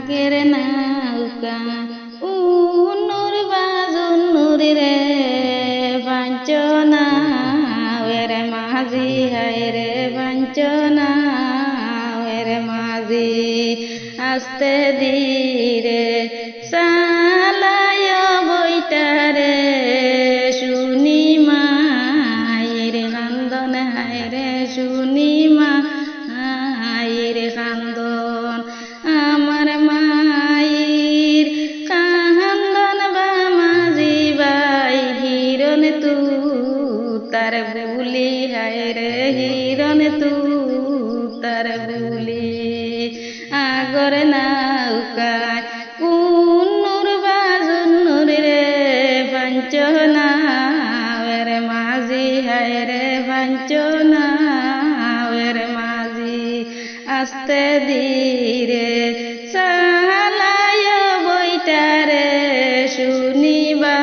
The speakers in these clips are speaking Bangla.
আগের নৌকা উন্নুর বাজুন্নুর রে বাঞ্চনা ওরে মাঝি হায় রে বাঞ্চনা ওরে মাঝি আস্তে ধীরে চালায় বইটারে শুনি মায়ের কান্দন হায় রে শুনি মায়ের কান্দন আমার মায়ের কান্দন বা মাঝি বাই হিরণ তু তার বুলি হায় রে হিরণ তু তার বুলি আগর নৌকায় উন্নুর বাজুন্নুর রে বাঞ্চনা ওরে মাঝি হায় রে বাঞ্চনা ওরে মাঝি আস্তে ধীরে চালায় বইটারে শুনিবা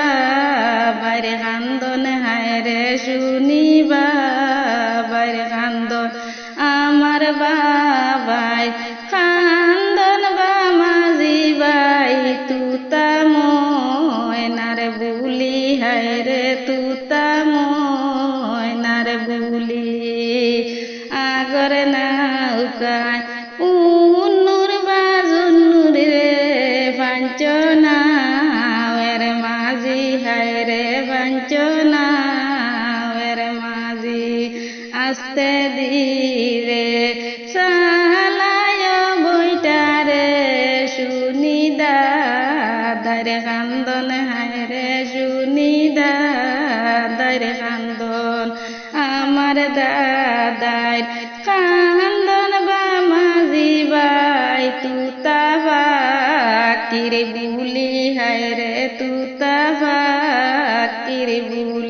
বাইর কান্দন হায় রে শুনিবা বাইর কান্দন আমার বাবাই কান্দন বা মাঝি বাই তুতা ময়নার বুলি হায় রে তুতা ময়নার বুলি আগর নৌকায় উন্নুর বাজুন্নুর রে বাঞ্চনা ওরে মাঝি হায় রে বাঞ্চনা ওরে মাঝি আস্তে ধীরে চালায় বইটারে শুনি দাদার কান্দন হায় রে শুনি দাদার কান্দন আমার দাদার কান্দন বা মাঝি বাই তুতা বাকির বুলি হায় রে তুতা বাকির বুলি